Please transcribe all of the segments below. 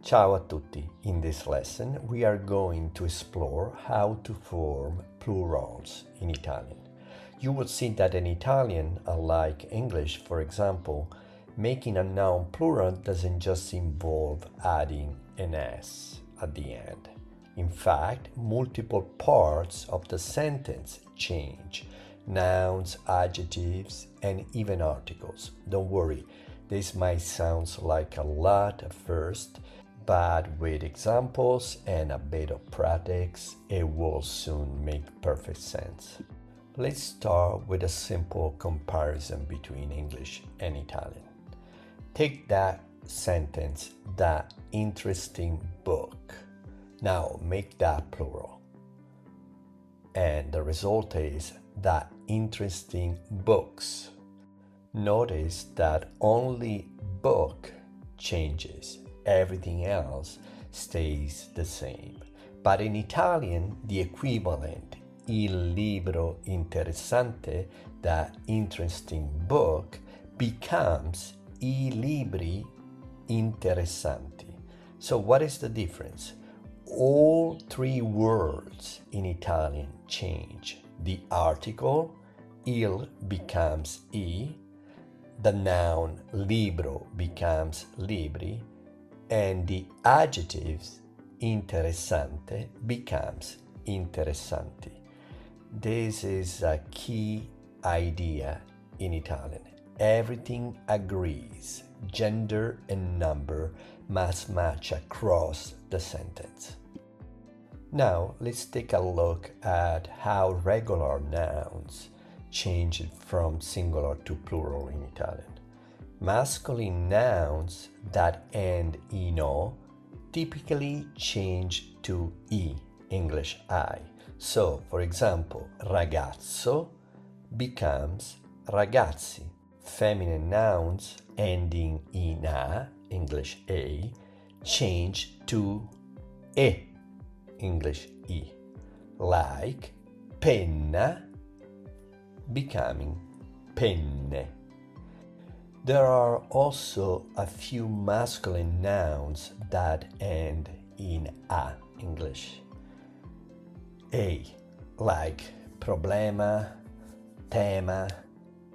Ciao a tutti! In this lesson we are going to explore how to form plurals in Italian. You will see that in Italian, unlike English for example, making a noun plural doesn't just involve adding an S at the end. In fact, multiple parts of the sentence change. Nouns, adjectives, and even articles. Don't worry, this might sound like a lot at first, but with examples and a bit of practice, it will soon make perfect sense. Let's start with a simple comparison between English and Italian. Take that sentence, that interesting book. Now make that plural. And the result is that interesting books. Notice that only book changes. Everything else stays the same. But in Italian, the equivalent, il libro interessante, that interesting book, becomes I libri interessanti. So what is the difference? All three words in Italian change. The article, il, becomes I, the noun libro becomes libri, and the adjectives interessante becomes interessanti. This is a key idea in Italian. Everything agrees. Gender and number must match across the sentence. Now let's take a look at how regular nouns change from singular to plural in Italian. Masculine nouns that end in O typically change to I, English I. So, for example, ragazzo becomes ragazzi. Feminine nouns ending in A, English A, change to E, English I. Like penna becoming penne. There are also a few masculine nouns that end in A, English A, like problema, tema,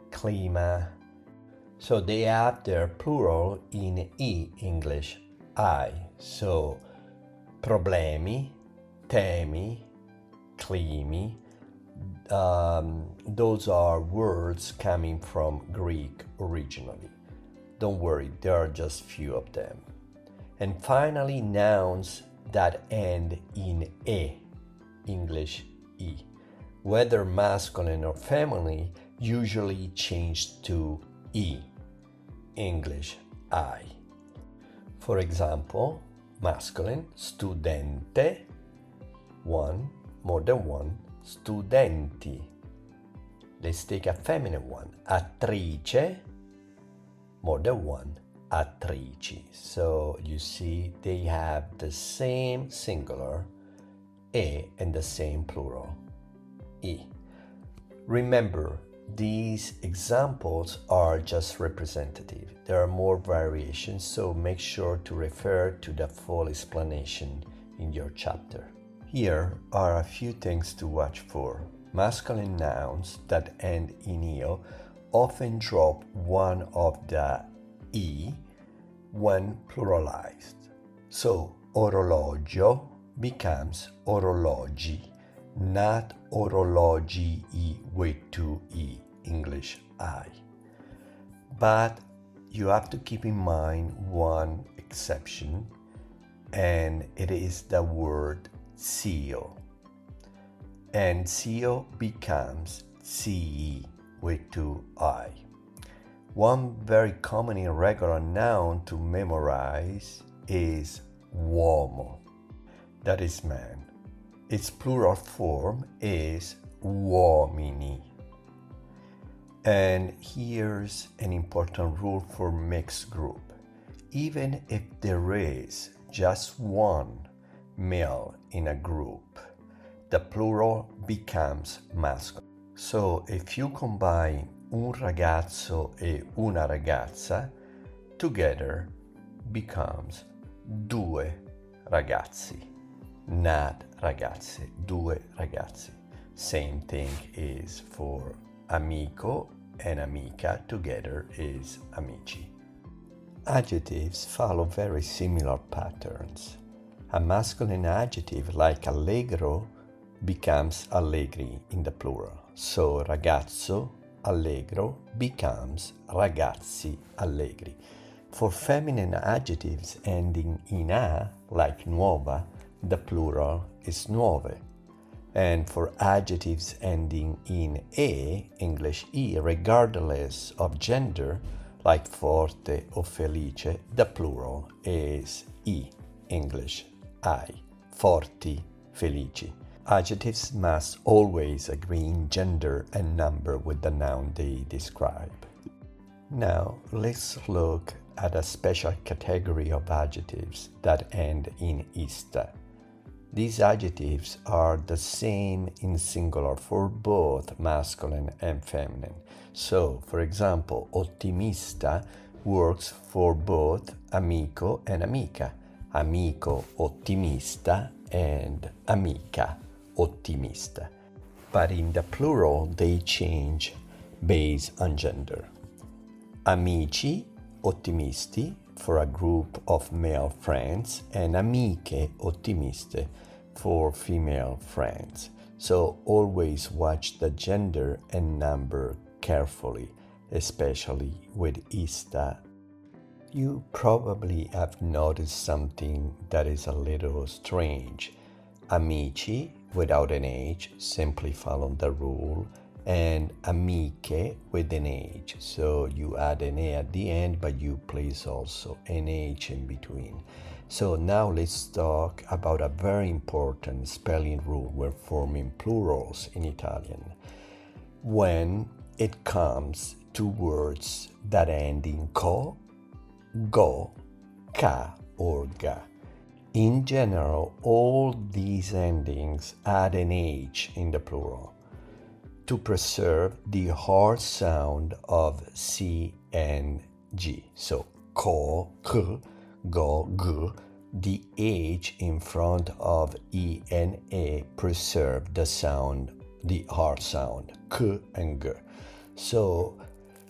clima. So they have their plural in I, English I. So problemi, temi, climi, those are words coming from Greek originally. Don't worry, there are just few of them. And finally, nouns that end in E, English I. Whether masculine or feminine, usually change to I, English I. For example, masculine, studente, one, more than one, studenti. Let's take a feminine one, attrice, more than one, attrici. So you see they have the same singular, e, and the same plural, I. Remember, these examples are just representative. There are more variations, so make sure to refer to the full explanation in your chapter. Here are a few things to watch for. Masculine nouns that end in io often drop one of the I when pluralized. So, orologio becomes orologi, not orologii with two I, English I. But you have to keep in mind one exception, and it is the word zio. And zio becomes zii with two I. One very common irregular noun to memorize is uomo. That is man. Its plural form is uomini. And here's an important rule for mixed group. Even if there is just one male in a group, the plural becomes masculine. So if you combine un ragazzo e una ragazza, together becomes due ragazzi, not ragazze, due ragazzi. Same thing is for amico and amica together is amici. Adjectives follow very similar patterns. A masculine adjective like allegro becomes allegri in the plural. So ragazzo, allegro becomes ragazzi allegri. For feminine adjectives ending in a, like nuova, the plural is nuove. And for adjectives ending in e, English e, regardless of gender, like forte or felice, the plural is i, English I, forti, felici. Adjectives must always agree in gender and number with the noun they describe. Now, let's look at a special category of adjectives that end in ista. These adjectives are the same in singular for both masculine and feminine. So, for example, ottimista works for both amico and amica, amico ottimista and amica ottimista. But in the plural, they change based on gender. Amici ottimisti for a group of male friends and amiche ottimiste for female friends. So always watch the gender and number carefully, especially with ista. You probably have noticed something that is a little strange. Amici without an H simply follow the rule, and amiche with an H. So you add an A at the end, but you place also an H in between. So now let's talk about a very important spelling rule when forming plurals in Italian. When it comes to words that end in co, go, ca, or ga. In general, all these endings add an H in the plural to preserve the hard sound of C and G. So, ko, k, go, g, the H in front of E and A preserve the sound, the hard sound, k and g. So,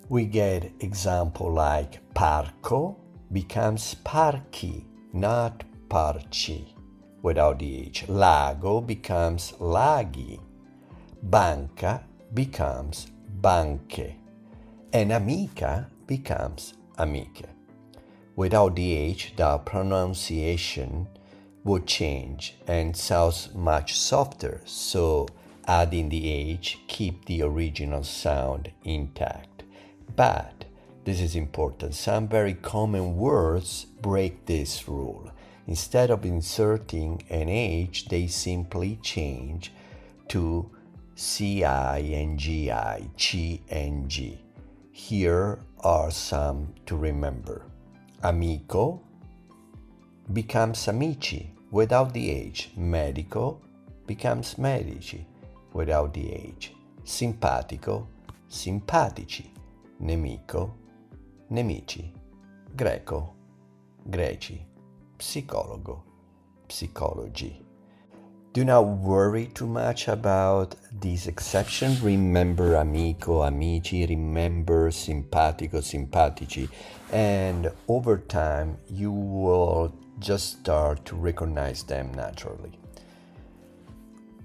we get example like parco becomes parchi, not parci, without the H. Lago becomes laghi. Banca becomes banche, and amica becomes amiche. Without the H, the pronunciation would change and sounds much softer, so adding the H keep the original sound intact. But this is important. Some very common words break this rule. Instead of inserting an H, they simply change to CI and GI, chi and G. Here are some to remember. Amico becomes amici without the H. Medico becomes medici without the H. Simpatico, simpatici. Nemico, nemici. Greco, greci. Psicologo, psicologi. Do not worry too much about these exceptions. Remember amico, amici, remember simpatico, simpatici, and over time you will just start to recognize them naturally.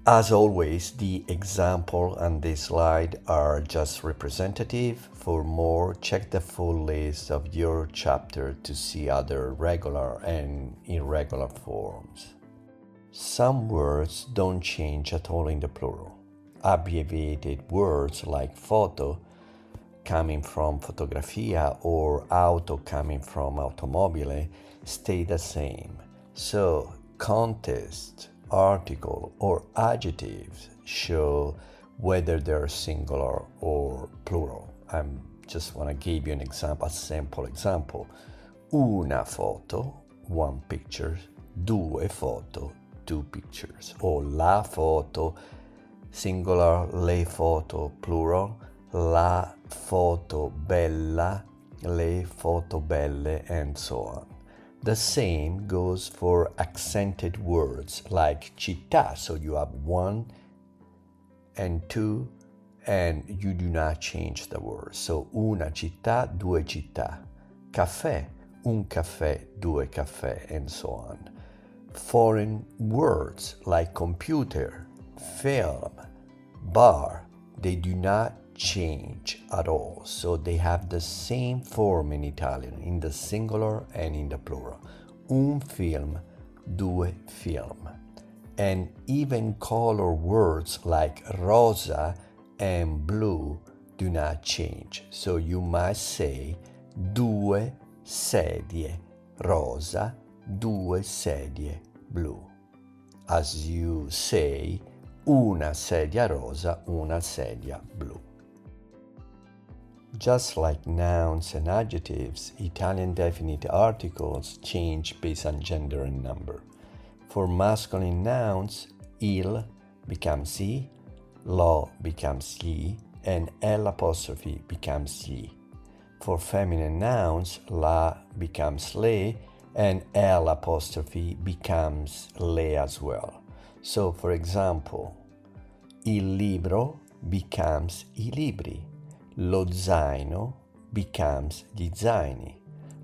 As always, the example on this slide are just representative. For more, check the full list of your chapter to see other regular and irregular forms. Some words don't change at all in the plural. Abbreviated words like photo coming from fotografia or auto coming from automobile stay the same. So contest, article, or adjectives show whether they're singular or plural. I just want to give you an example, a sample example. Una foto, one picture. Due foto, two pictures. Or la foto, singular, le foto, plural. La foto bella, le foto belle, and so on. The same goes for accented words like città, so you have one and two, and you do not change the word. So una città, due città. Caffè, un caffè, due caffè, and so on. Foreign words like computer, film, bar, they do not change at all. So they have the same form in Italian, in the singular and in the plural. Un film, due film. And even color words like rosa and blue do not change. So you must say due sedie rosa, due sedie blu. As you say una sedia rosa, una sedia blu. Just like nouns and adjectives, Italian definite articles change based on gender and number. For masculine nouns, il becomes I, lo becomes gli, and L' becomes gli. For feminine nouns, la becomes le, and L' becomes le as well. So, for example, il libro becomes I libri, lo zaino becomes gli zaini,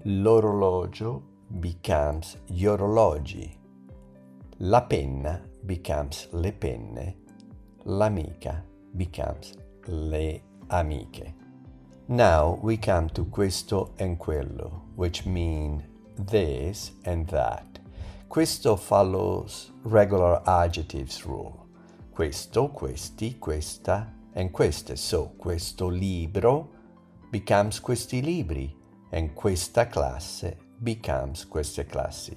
l'orologio becomes gli orologi, la penna becomes le penne, l'amica becomes le amiche. Now we come to questo and quello, which mean this and that. Questo follows regular adjectives rule. Questo, questi, questa, and queste. So questo libro becomes questi libri, and questa classe becomes queste classi.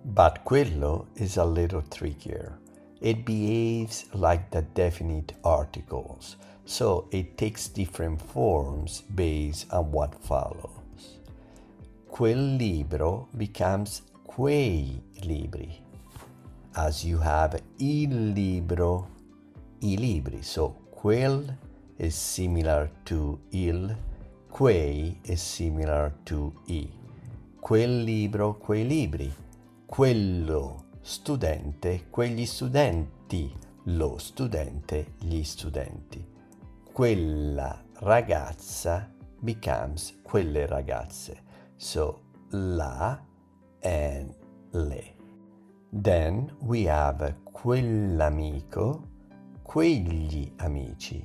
But quello is a little trickier. It behaves like the definite articles, so it takes different forms based on what follows. Quel libro becomes quei libri, as you have il libro, I libri. So quel is similar to il, quei is similar to I. Quel libro, quei libri. Quello studente, quegli studenti, lo studente, gli studenti. Quella ragazza becomes quelle ragazze. So la and le. Then we have quell'amico, quegli amici.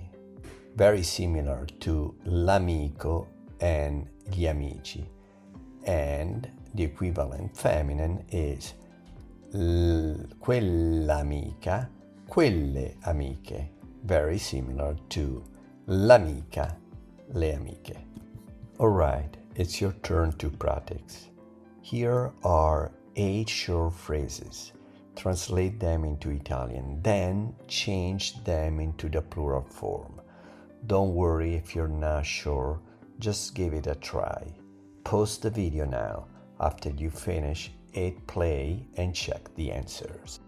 Very similar to l'amico and gli amici. And the equivalent feminine is quell'amica, quelle amiche. Very similar to l'amica, le amiche. Alright, it's your turn to practice. Here are 8 short phrases. Translate them into Italian, then change them into the plural form. Don't worry if you're not sure, just give it a try. Pause the video now. After you finish, hit play and check the answers.